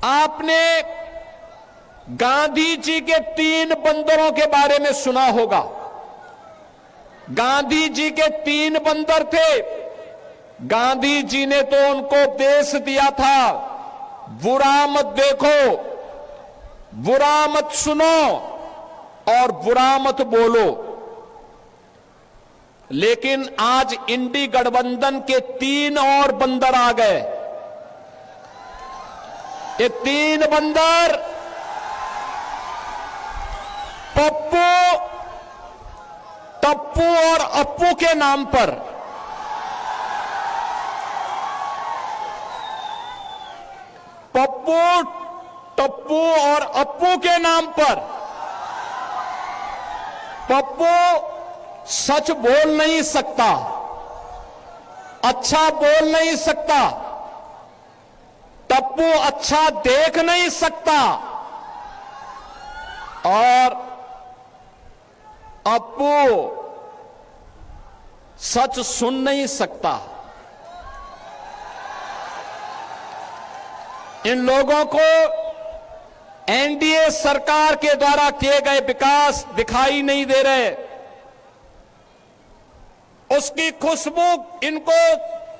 आपने गांधी जी के 3 बंदरों के बारे में सुना होगा। गांधी जी के 3 बंदर थे। गांधी जी ने तो उनको उपदेश दिया था, बुरा मत देखो, बुरा मत सुनो और बुरा मत बोलो। लेकिन आज इंडी गठबंधन के 3 और बंदर आ गए। ये 3 बंदर पप्पू, टप्पू और अप्पू के नाम पर पप्पू, टप्पू और अप्पू के नाम पर पप्पू सच बोल नहीं सकता, अच्छा बोल नहीं सकता, टप्पू अच्छा देख नहीं सकता और अप्पू सच सुन नहीं सकता। इन लोगों को एनडीए सरकार के द्वारा किए गए विकास दिखाई नहीं दे रहे, उसकी खुशबू इनको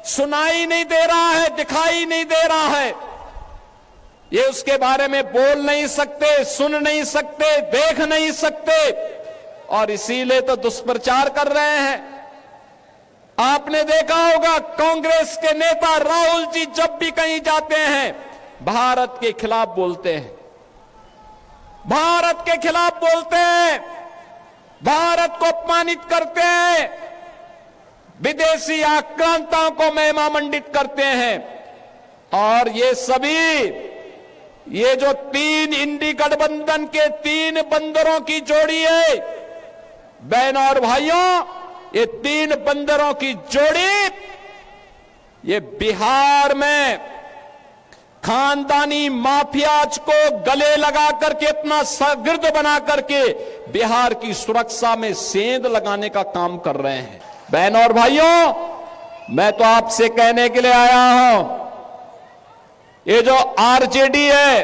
सुनाई नहीं दे रहा है, दिखाई नहीं दे रहा है। ये उसके बारे में बोल नहीं सकते, सुन नहीं सकते, देख नहीं सकते और इसीलिए तो दुष्प्रचार कर रहे हैं। आपने देखा होगा कांग्रेस के नेता राहुल जी जब भी कहीं जाते हैं भारत के खिलाफ बोलते हैं, भारत के खिलाफ बोलते हैं, भारत को अपमानित करते हैं, विदेशी आक्रांताओं को महिमा मंडित करते हैं। और ये सभी, ये जो 3 इंडी गठबंधन के 3 बंदरों की जोड़ी है, बहनों और भाइयों, ये 3 बंदरों की जोड़ी ये बिहार में खानदानी माफियाज को गले लगा करके अपना शागिर्द बना करके बिहार की सुरक्षा में सेंध लगाने का काम कर रहे हैं। बहनों और भाइयों, मैं तो आपसे कहने के लिए आया हूं, ये जो आरजेडी है,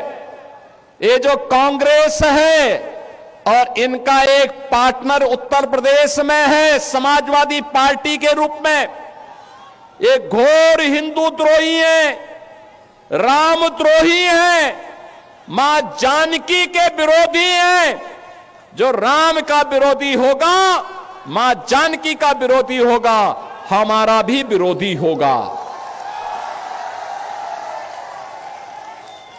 ये जो कांग्रेस है और इनका एक पार्टनर उत्तर प्रदेश में है समाजवादी पार्टी के रूप में, ये घोर हिंदू द्रोही है, रामद्रोही हैं, मां जानकी के विरोधी हैं। जो राम का विरोधी होगा, मां जानकी का विरोधी होगा, हमारा भी विरोधी होगा।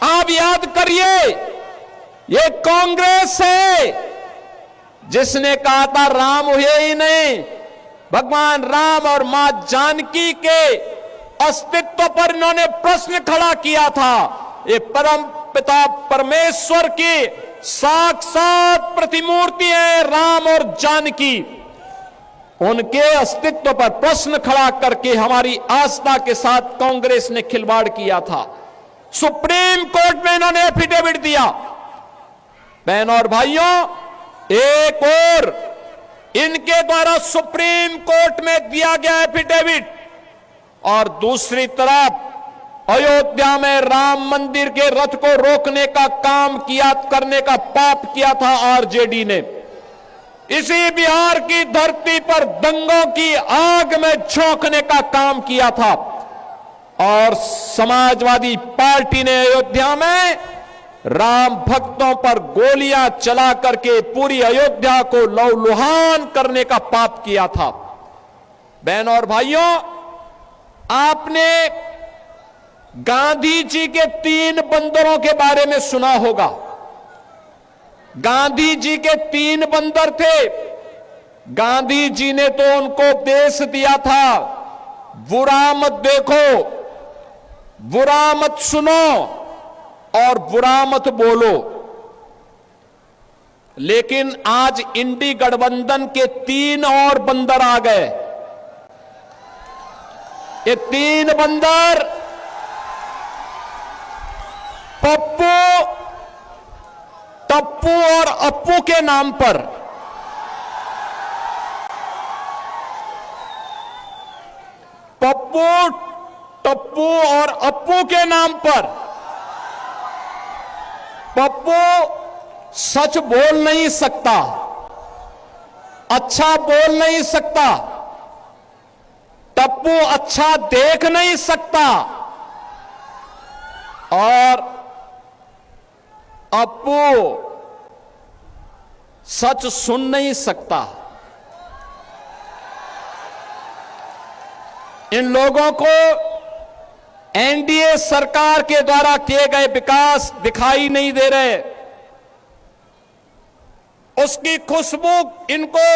आप याद करिए, ये कांग्रेस है जिसने कहा था राम हुए ही नहीं, भगवान राम और मां जानकी के अस्तित्व पर इन्होंने प्रश्न खड़ा किया था। ये परम पिता परमेश्वर की साक्षात प्रतिमूर्ति है राम और जानकी, उनके अस्तित्व पर प्रश्न खड़ा करके हमारी आस्था के साथ कांग्रेस ने खिलवाड़ किया था। सुप्रीम कोर्ट में इन्होंने एफिडेविट दिया। बहनों और भाइयों, एक और इनके द्वारा सुप्रीम कोर्ट में दिया गया एफिडेविट और दूसरी तरफ अयोध्या में राम मंदिर के रथ को रोकने का काम किया, करने का पाप किया था आरजेडी ने। इसी बिहार की धरती पर दंगों की आग में झोंकने का काम किया था और समाजवादी पार्टी ने अयोध्या में राम भक्तों पर गोलियां चला करके पूरी अयोध्या को लहूलुहान करने का पाप किया था। बहनों और भाइयों, आपने गांधी जी के 3 बंदरों के बारे में सुना होगा। गांधी जी के 3 बंदर थे। गांधी जी ने तो उनको उपदेश दिया था, बुरा मत देखो, बुरा मत सुनो और बुरा मत बोलो। लेकिन आज इंडी गठबंधन के 3 और बंदर आ गए। ये 3 बंदर पप्पू, टप्पू और अप्पू के नाम पर पप्पू, टप्पू और अप्पू के नाम पर पप्पू सच बोल नहीं सकता, अच्छा बोल नहीं सकता, टप्पू अच्छा देख नहीं सकता और अप्पू सच सुन नहीं सकता। इन लोगों को एनडीए सरकार के द्वारा किए गए विकास दिखाई नहीं दे रहे, उसकी खुशबू इनको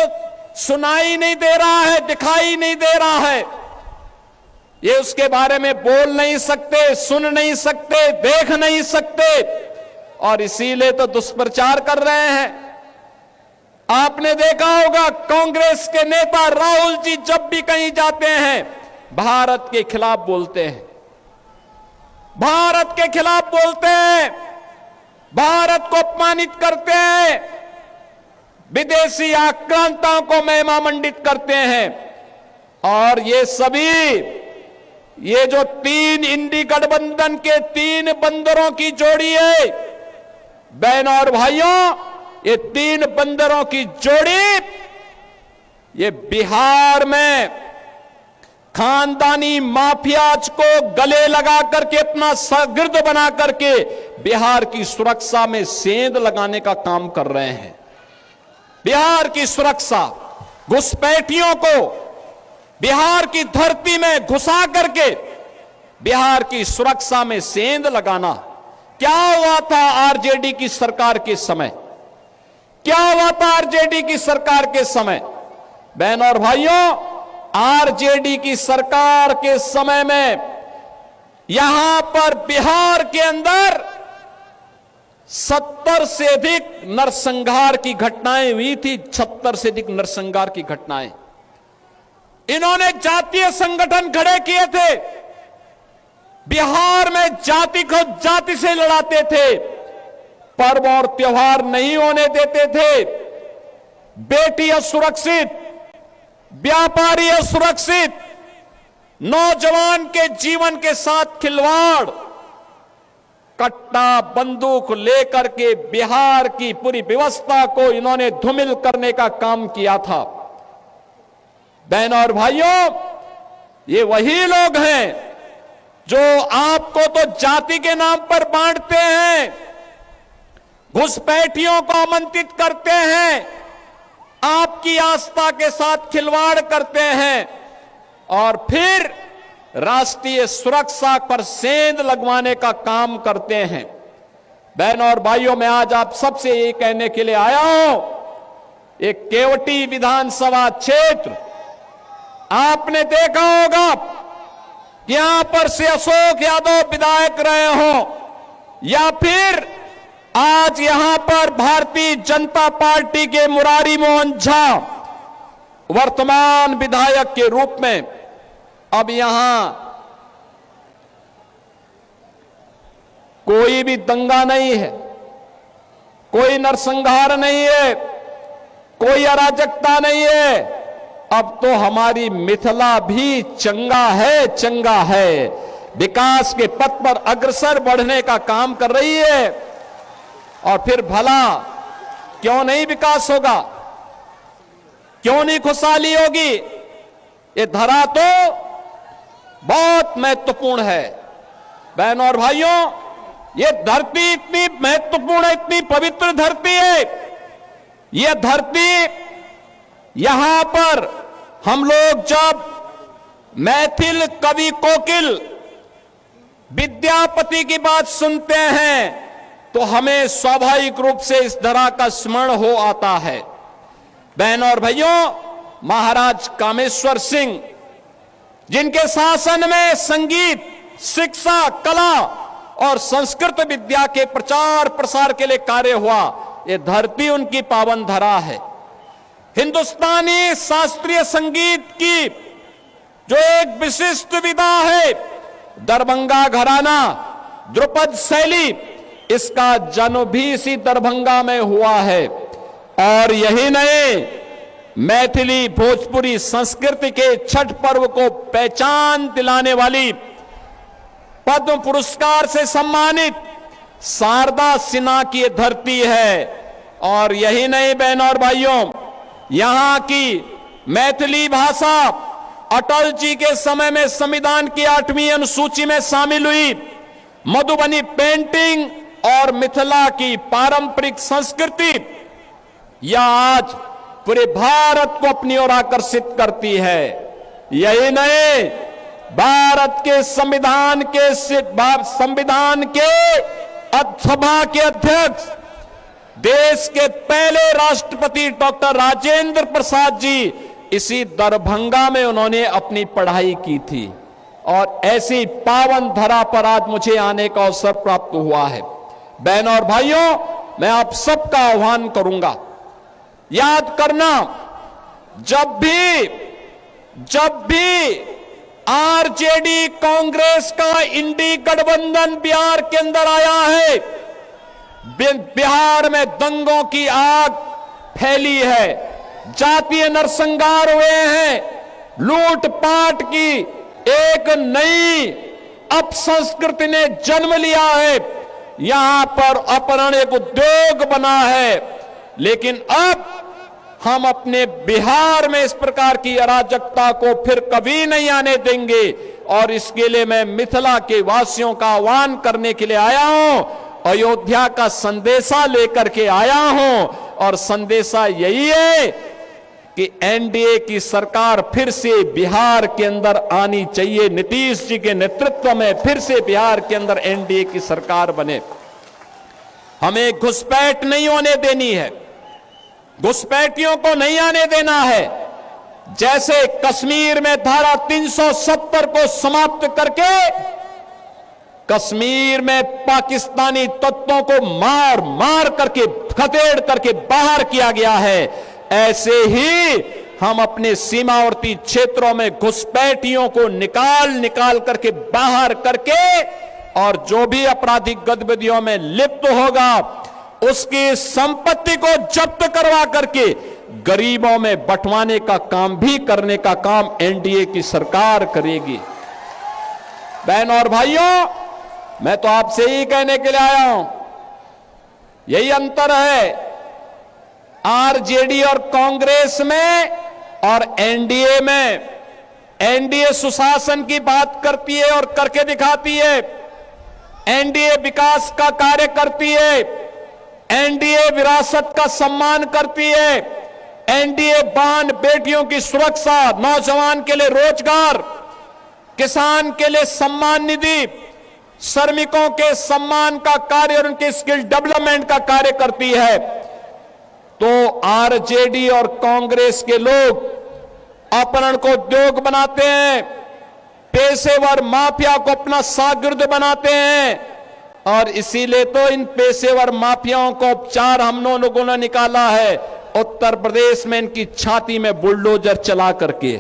सुनाई नहीं दे रहा है, दिखाई नहीं दे रहा है। ये उसके बारे में बोल नहीं सकते, सुन नहीं सकते, देख नहीं सकते और इसीलिए तो दुष्प्रचार कर रहे हैं। आपने देखा होगा कांग्रेस के नेता राहुल जी जब भी कहीं जाते हैं भारत के खिलाफ बोलते हैं, भारत के खिलाफ बोलते हैं, भारत को अपमानित करते हैं, विदेशी आक्रांताओं को महिमा मंडित करते हैं। और ये सभी, ये जो तीन इंडी गठबंधन के तीन बंदरों की जोड़ी है, बहनों और भाइयों, ये तीन बंदरों की जोड़ी ये बिहार में खानदानी माफियाज को गले लगा करके अपना शागिर्द बना करके बिहार की सुरक्षा में सेंध लगाने का काम कर रहे हैं। बिहार की सुरक्षा, घुसपैठियों को बिहार की धरती में घुसा करके बिहार की सुरक्षा में सेंध लगाना। क्या हुआ था आरजेडी की सरकार के समय, क्या हुआ था आरजेडी की सरकार के समय? बहनों और भाइयों, आरजेडी की सरकार के समय में यहां पर बिहार के अंदर 70 से अधिक नरसंहार की घटनाएं हुई थी, 76 से अधिक नरसंहार की घटनाएं। इन्होंने जातीय संगठन खड़े किए थे, बिहार में जाति को जाति से लड़ाते थे, पर्व और त्योहार नहीं होने देते थे, बेटी असुरक्षित, व्यापारी असुरक्षित, नौजवान के जीवन के साथ खिलवाड़, कट्टा बंदूक लेकर के बिहार की पूरी व्यवस्था को इन्होंने धूमिल करने का काम किया था। बहनों और भाइयों, ये वही लोग हैं जो आपको तो जाति के नाम पर बांटते हैं, घुसपैठियों को आमंत्रित करते हैं, आपकी आस्था के साथ खिलवाड़ करते हैं और फिर राष्ट्रीय सुरक्षा पर सेंध लगवाने का काम करते हैं। बहनों और भाइयों, मैं आज आप सबसे ये कहने के लिए आया हूं, एक केवटी विधानसभा क्षेत्र आपने देखा होगा, यहां पर से अशोक यादव विधायक रहे हो या फिर आज यहां पर भारतीय जनता पार्टी के मुरारी मोहन झा वर्तमान विधायक के रूप में, अब यहां कोई भी दंगा नहीं है, कोई नरसंहार नहीं है, कोई अराजकता नहीं है। अब तो हमारी मिथिला भी चंगा है, विकास के पथ पर अग्रसर बढ़ने का काम कर रही है। और फिर भला क्यों नहीं विकास होगा, क्यों नहीं खुशहाली होगी? ये धरा तो बहुत महत्वपूर्ण है। बहनों और भाइयों, ये धरती इतनी महत्वपूर्ण है, इतनी पवित्र धरती है। ये धरती, यहां पर हम लोग जब मैथिल कवि कोकिल विद्यापति की बात सुनते हैं तो हमें स्वाभाविक रूप से इस धरा का स्मरण हो आता है। बहनों और भाइयों, महाराज कामेश्वर सिंह, जिनके शासन में संगीत, शिक्षा, कला और संस्कृत विद्या के प्रचार प्रसार के लिए कार्य हुआ, ये धरती उनकी पावन धरा है। हिंदुस्तानी शास्त्रीय संगीत की जो एक विशिष्ट विधा है, दरभंगा घराना, ध्रुपद शैली, इसका जन्म भी इसी दरभंगा में हुआ है। और यही नहीं, मैथिली भोजपुरी संस्कृति के छठ पर्व को पहचान दिलाने वाली, पद्म पुरस्कार से सम्मानित शारदा सिन्हा की ये धरती है। और यही नहीं बहनों और भाइयों, यहां की मैथिली भाषा अटल जी के समय में संविधान की 8वीं अनुसूची में शामिल हुई। मधुबनी पेंटिंग और मिथिला की पारंपरिक संस्कृति यह आज पूरे भारत को अपनी ओर आकर्षित करती है। यही नहीं, भारत के संविधान के सभा के अध्यक्ष, देश के पहले राष्ट्रपति डॉक्टर राजेंद्र प्रसाद जी इसी दरभंगा में उन्होंने अपनी पढ़ाई की थी। और ऐसी पावन धरा पर आज मुझे आने का अवसर प्राप्त हुआ है। बहनों और भाइयों, मैं आप सबका आह्वान करूंगा, याद करना, जब भी आरजेडी कांग्रेस का इंडी गठबंधन बिहार के अंदर आया है, बिहार में दंगों की आग फैली है, जातीय नरसंहार हुए हैं, लूटपाट की एक नई अपसंस्कृति ने जन्म लिया है। यहां पर अपहरण एक उद्योग बना है। लेकिन अब हम अपने बिहार में इस प्रकार की अराजकता को फिर कभी नहीं आने देंगे। और इसके लिए मैं मिथिला के वासियों का आह्वान करने के लिए आया हूं, अयोध्या का संदेशा लेकर के आया हूं। और संदेशा यही है कि एनडीए की सरकार फिर से बिहार के अंदर आनी चाहिए। नीतीश जी के नेतृत्व में फिर से बिहार के अंदर एनडीए की सरकार बने। हमें घुसपैठ नहीं होने देनी है, घुसपैठियों को नहीं आने देना है। जैसे कश्मीर में धारा 370 को समाप्त करके कश्मीर में पाकिस्तानी तत्वों को मार मार करके खदेड़ करके बाहर किया गया है, ऐसे ही हम अपने सीमावर्ती क्षेत्रों में घुसपैठियों को निकाल करके बाहर करके और जो भी आपराधिक गतिविधियों में लिप्त होगा उसकी संपत्ति को जब्त करवा करके गरीबों में बंटवाने का काम भी करने का काम एनडीए की सरकार करेगी। बहनों और भाइयों, मैं तो आपसे ही कहने के लिए आया हूं, यही अंतर है आरजेडी और कांग्रेस में और एनडीए में। एनडीए सुशासन की बात करती है और करके दिखाती है, एनडीए विकास का कार्य करती है, एनडीए विरासत का सम्मान करती है, एनडीए बहन बेटियों की सुरक्षा, नौजवान के लिए रोजगार, किसान के लिए सम्मान निधि, श्रमिकों के सम्मान का कार्य और उनके स्किल डेवलपमेंट का कार्य करती है। तो आरजेडी और कांग्रेस के लोग अपहरण को उद्योग बनाते हैं, पेशेवर माफिया को अपना शागिर्द बनाते हैं। और इसीलिए तो इन पेशेवर माफियाओं को उपचार हम लोगों ने निकाला है उत्तर प्रदेश में, इनकी छाती में बुलडोजर चला करके।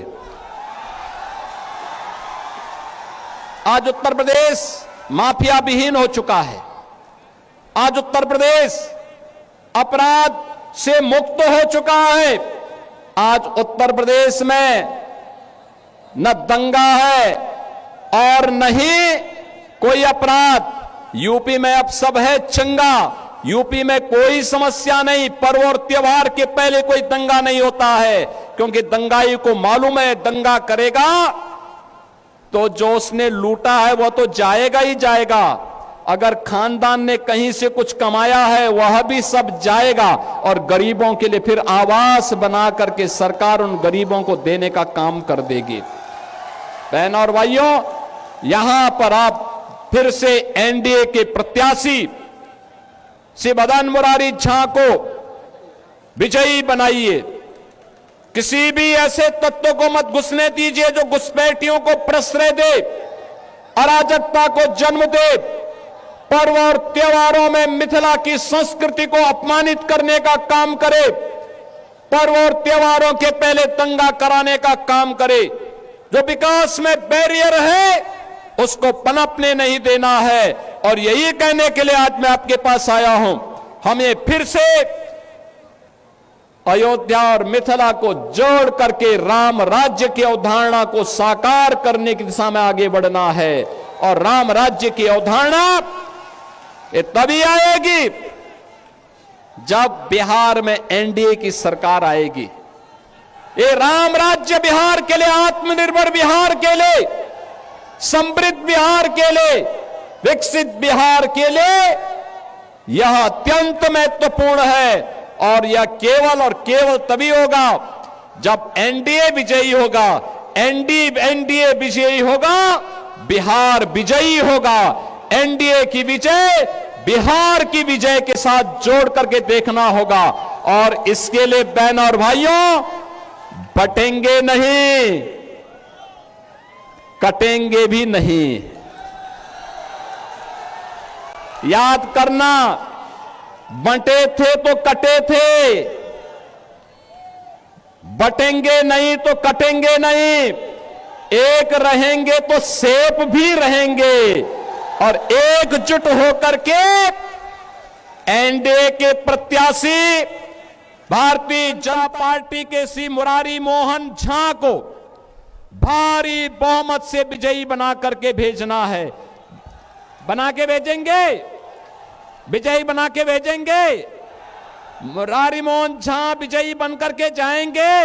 आज उत्तर प्रदेश माफिया विहीन हो चुका है। आज उत्तर प्रदेश अपराध से मुक्त हो चुका है। आज उत्तर प्रदेश में न दंगा है और न ही कोई अपराध। यूपी में अब सब है चंगा, यूपी में कोई समस्या नहीं। पर्व और त्योहार के पहले कोई दंगा नहीं होता है, क्योंकि दंगाई को मालूम है दंगा करेगा तो जो उसने लूटा है वो तो जाएगा ही जाएगा। अगर खानदान ने कहीं से कुछ कमाया है वह भी सब जाएगा। और गरीबों के लिए फिर आवास बना करके सरकार उन गरीबों को देने का काम कर देगी। बहनों और भाइयों, यहां पर आप फिर से एनडीए के प्रत्याशी श्री मदन मुरारी झा को विजयी बनाइए। किसी भी ऐसे तत्व को मत घुसने दीजिए जो घुसपैठियों को प्रश्रय दे, अराजकता को जन्म दे, पर्व और त्योहारों में मिथिला की संस्कृति को अपमानित करने का काम करे, पर्व और त्योहारों के पहले दंगा कराने का काम करे। जो विकास में बैरियर है उसको पनपने नहीं देना है। और यही कहने के लिए आज मैं आपके पास आया हूं, हमें फिर से अयोध्या और मिथिला को जोड़ करके राम राज्य की अवधारणा को साकार करने की दिशा में आगे बढ़ना है। और राम राज्य की अवधारणा ये तभी आएगी जब बिहार में एनडीए की सरकार आएगी। ये राम राज्य बिहार के लिए, आत्मनिर्भर बिहार के लिए, समृद्ध बिहार के लिए, विकसित बिहार के लिए यह अत्यंत महत्वपूर्ण है। और यह केवल और केवल तभी होगा जब एनडीए विजयी होगा। एनडीए विजयी होगा, बिहार विजयी होगा। एनडीए की विजय बिहार की विजय के साथ जोड़ करके देखना होगा। और इसके लिए बहन और भाइयों, बटेंगे नहीं, कटेंगे भी नहीं। याद करना, बंटे थे तो कटे थे, बटेंगे नहीं तो कटेंगे नहीं। एक रहेंगे तो सेफ भी रहेंगे। और एकजुट होकर के एनडीए के प्रत्याशी भारतीय जनता पार्टी के श्री मुरारी मोहन झा को भारी बहुमत से विजयी बना करके भेजना है। बना के भेजेंगे, विजयी बना के भेजेंगे। मुरारी मोहन झा विजयी बनकर के जाएंगे।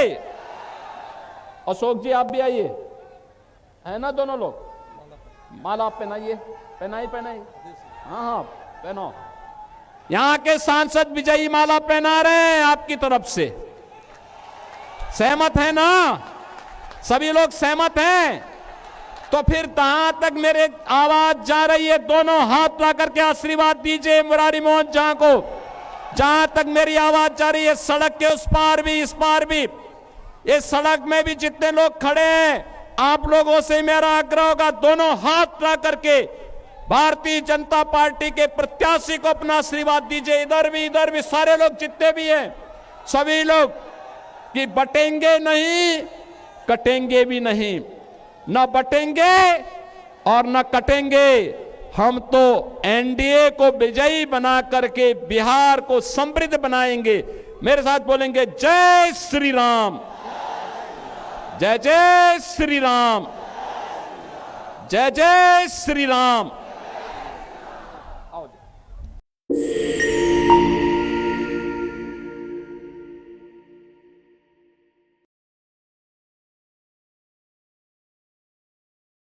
अशोक जी आप भी आइए, है ना दोनों लोग? माला पहनाइए, पहनाई पहनाई, हाँ हाँ पहनो। यहां के सांसद विजयी माला पहना रहे हैं आपकी तरफ से। सहमत है ना? सभी लोग सहमत हैं? तो फिर जहां तक मेरे आवाज जा रही है, दोनों हाथ ला करके आशीर्वाद दीजिए मुरारी मोहन झा को। जहां तक मेरी आवाज जा रही है, सड़क के उस पार भी इस पार भी, इस सड़क में भी जितने लोग खड़े हैं, आप लोगों से मेरा आग्रह होगा, दोनों हाथ ला करके भारतीय जनता पार्टी के प्रत्याशी को अपना आशीर्वाद दीजिए। इधर भी सारे लोग जितने भी हैं, सभी लोग, कि बटेंगे नहीं, कटेंगे भी नहीं। न बटेंगे और न कटेंगे। हम तो एनडीए को विजयी बना करके बिहार को समृद्ध बनाएंगे। मेरे साथ बोलेंगे, जय श्री राम, जय जय श्री राम, जय जय श्री राम।